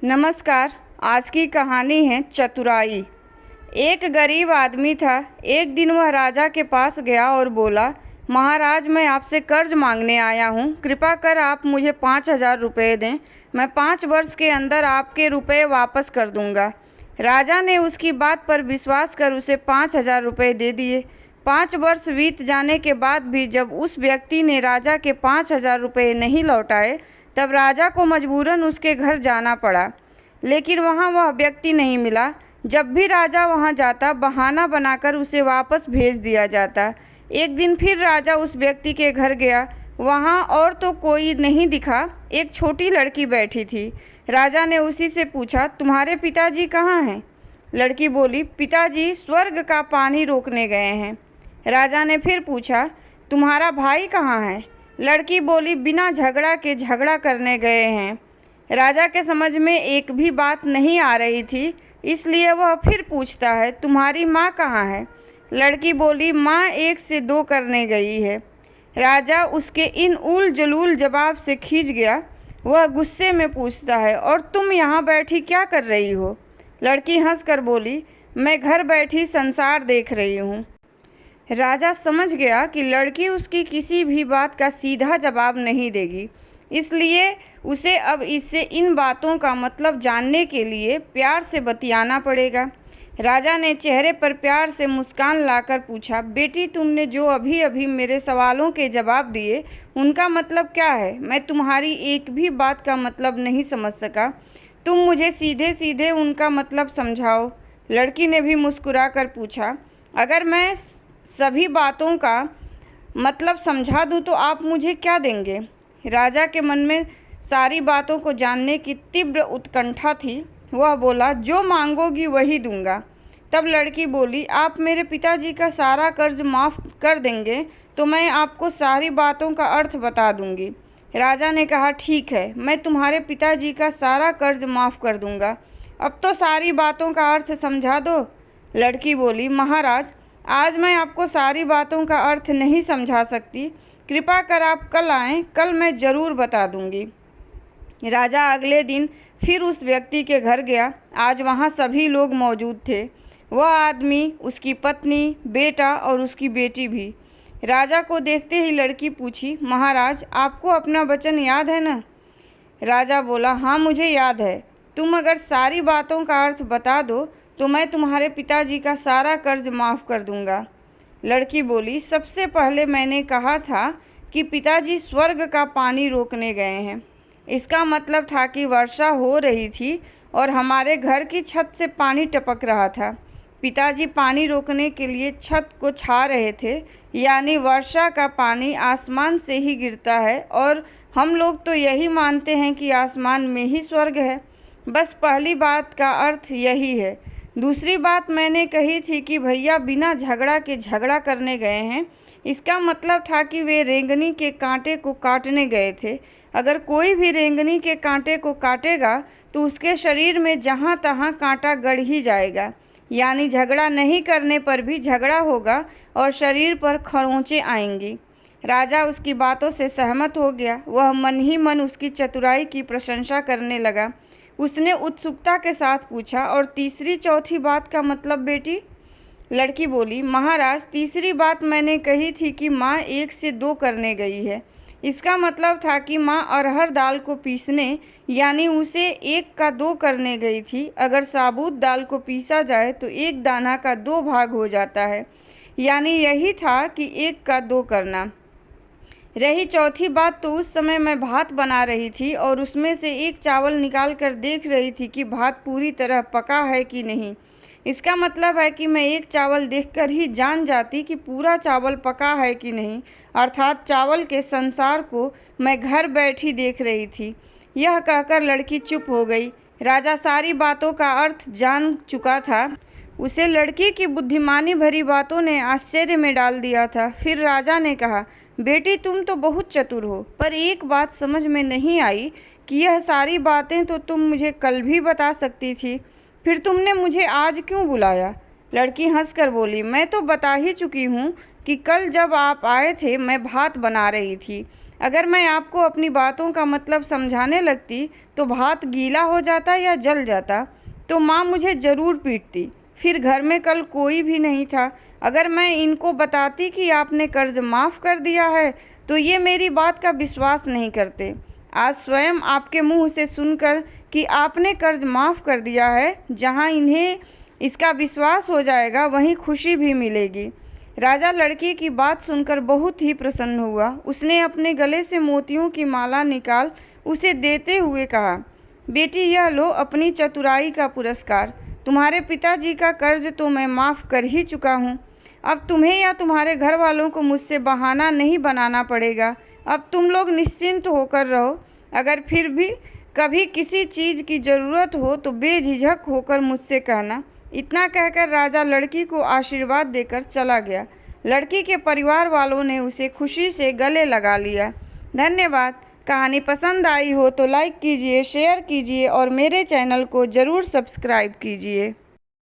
नमस्कार। आज की कहानी है चतुराई। एक गरीब आदमी था। एक दिन वह राजा के पास गया और बोला, महाराज, मैं आपसे कर्ज मांगने आया हूँ। कृपा कर आप मुझे 5,000 रुपये दें। मैं 5 वर्ष के अंदर आपके रुपये वापस कर दूंगा। राजा ने उसकी बात पर विश्वास कर उसे 5,000 रुपये दे दिए। 5 वर्ष बीत जाने के बाद भी जब उस व्यक्ति ने राजा के 5,000 रुपये नहीं लौटाए, तब राजा को मजबूरन उसके घर जाना पड़ा, लेकिन वहाँ वह व्यक्ति नहीं मिला। जब भी राजा वहाँ जाता, बहाना बनाकर उसे वापस भेज दिया जाता। एक दिन फिर राजा उस व्यक्ति के घर गया। वहाँ और तो कोई नहीं दिखा, एक छोटी लड़की बैठी थी। राजा ने उसी से पूछा, तुम्हारे पिताजी कहाँ हैं? लड़की बोली, पिताजी स्वर्ग का पानी रोकने गए हैं। राजा ने फिर पूछा, तुम्हारा भाई कहाँ है? लड़की बोली, बिना झगड़ा के झगड़ा करने गए हैं। राजा के समझ में एक भी बात नहीं आ रही थी, इसलिए वह फिर पूछता है, तुम्हारी माँ कहाँ है? लड़की बोली, माँ 1 से 2 करने गई है। राजा उसके इन उल जलूल जवाब से खींच गया। वह गुस्से में पूछता है, और तुम यहाँ बैठी क्या कर रही हो? लड़की हंसकर बोली, मैं घर बैठी संसार देख रही हूँ। राजा समझ गया कि लड़की उसकी किसी भी बात का सीधा जवाब नहीं देगी, इसलिए उसे अब इससे इन बातों का मतलब जानने के लिए प्यार से बतियाना पड़ेगा। राजा ने चेहरे पर प्यार से मुस्कान लाकर पूछा, बेटी, तुमने जो अभी अभी मेरे सवालों के जवाब दिए, उनका मतलब क्या है? मैं तुम्हारी एक भी बात का मतलब नहीं समझ सका। तुम मुझे सीधे सीधे उनका मतलब समझाओ। लड़की ने भी मुस्कुरा कर पूछा, अगर मैं सभी बातों का मतलब समझा दूँ तो आप मुझे क्या देंगे? राजा के मन में सारी बातों को जानने की तीव्र उत्कंठा थी। वह बोला, जो मांगोगी वही दूंगा। तब लड़की बोली, आप मेरे पिताजी का सारा कर्ज माफ़ कर देंगे तो मैं आपको सारी बातों का अर्थ बता दूंगी। राजा ने कहा, ठीक है, मैं तुम्हारे पिताजी का सारा कर्ज माफ़ कर दूंगा। अब तो सारी बातों का अर्थ समझा दो। लड़की बोली, महाराज, आज मैं आपको सारी बातों का अर्थ नहीं समझा सकती। कृपा कर आप कल आएँ, कल मैं ज़रूर बता दूंगी। राजा अगले दिन फिर उस व्यक्ति के घर गया। आज वहाँ सभी लोग मौजूद थे। वह आदमी, उसकी पत्नी, बेटा और उसकी बेटी भी। राजा को देखते ही लड़की पूछी, महाराज, आपको अपना वचन याद है ना? राजा बोला, हाँ, मुझे याद है। तुम अगर सारी बातों का अर्थ बता दो तो मैं तुम्हारे पिताजी का सारा कर्ज माफ़ कर दूंगा। लड़की बोली, सबसे पहले मैंने कहा था कि पिताजी स्वर्ग का पानी रोकने गए हैं। इसका मतलब था कि वर्षा हो रही थी और हमारे घर की छत से पानी टपक रहा था। पिताजी पानी रोकने के लिए छत को छा रहे थे, यानी वर्षा का पानी आसमान से ही गिरता है, और हम लोग तो यही मानते हैं कि आसमान में ही स्वर्ग है। बस पहली बात का अर्थ यही है। दूसरी बात मैंने कही थी कि भैया बिना झगड़ा के झगड़ा करने गए हैं। इसका मतलब था कि वे रेंगनी के कांटे को काटने गए थे। अगर कोई भी रेंगनी के कांटे को काटेगा तो उसके शरीर में जहाँ तहाँ कांटा गड़ ही जाएगा, यानी झगड़ा नहीं करने पर भी झगड़ा होगा और शरीर पर खरोंचें आएंगी। राजा उसकी बातों से सहमत हो गया। वह मन ही मन उसकी चतुराई की प्रशंसा करने लगा। उसने उत्सुकता के साथ पूछा, और तीसरी चौथी बात का मतलब बेटी? लड़की बोली, महाराज, तीसरी बात मैंने कही थी कि माँ 1 से 2 करने गई है। इसका मतलब था कि माँ अरहर दाल को पीसने, यानी उसे 1 का 2 करने गई थी। अगर साबुत दाल को पीसा जाए तो 1 दाना का 2 भाग हो जाता है, यानी यही था कि 1 का 2 करना। रही चौथी बात, तो उस समय मैं भात बना रही थी और उसमें से 1 चावल निकाल कर देख रही थी कि भात पूरी तरह पका है कि नहीं। इसका मतलब है कि मैं 1 चावल देखकर ही जान जाती कि पूरा चावल पका है कि नहीं, अर्थात चावल के संसार को मैं घर बैठी देख रही थी। यह कहकर लड़की चुप हो गई। राजा सारी बातों का अर्थ जान चुका था। उसे लड़की की बुद्धिमानी भरी बातों ने आश्चर्य में डाल दिया था। फिर राजा ने कहा, बेटी, तुम तो बहुत चतुर हो, पर एक बात समझ में नहीं आई कि यह सारी बातें तो तुम मुझे कल भी बता सकती थी, फिर तुमने मुझे आज क्यों बुलाया? लड़की हंसकर बोली, मैं तो बता ही चुकी हूँ कि कल जब आप आए थे मैं भात बना रही थी। अगर मैं आपको अपनी बातों का मतलब समझाने लगती तो भात गीला हो जाता या जल जाता, तो माँ मुझे ज़रूर पीटती। फिर घर में कल कोई भी नहीं था। अगर मैं इनको बताती कि आपने कर्ज माफ़ कर दिया है तो ये मेरी बात का विश्वास नहीं करते। आज स्वयं आपके मुंह से सुनकर कि आपने कर्ज माफ़ कर दिया है, जहाँ इन्हें इसका विश्वास हो जाएगा वहीं खुशी भी मिलेगी। राजा लड़की की बात सुनकर बहुत ही प्रसन्न हुआ। उसने अपने गले से मोतियों की माला निकाल उसे देते हुए कहा, बेटी यह लो अपनी चतुराई का पुरस्कार। तुम्हारे पिताजी का कर्ज तो मैं माफ़ कर ही चुका हूँ। अब तुम्हें या तुम्हारे घर वालों को मुझसे बहाना नहीं बनाना पड़ेगा। अब तुम लोग निश्चिंत होकर रहो। अगर फिर भी कभी किसी चीज़ की ज़रूरत हो तो बेझिझक होकर मुझसे कहना। इतना कहकर राजा लड़की को आशीर्वाद देकर चला गया। लड़की के परिवार वालों ने उसे खुशी से गले लगा लिया। धन्यवाद। कहानी पसंद आई हो तो लाइक कीजिए, शेयर कीजिए और मेरे चैनल को ज़रूर सब्सक्राइब कीजिए।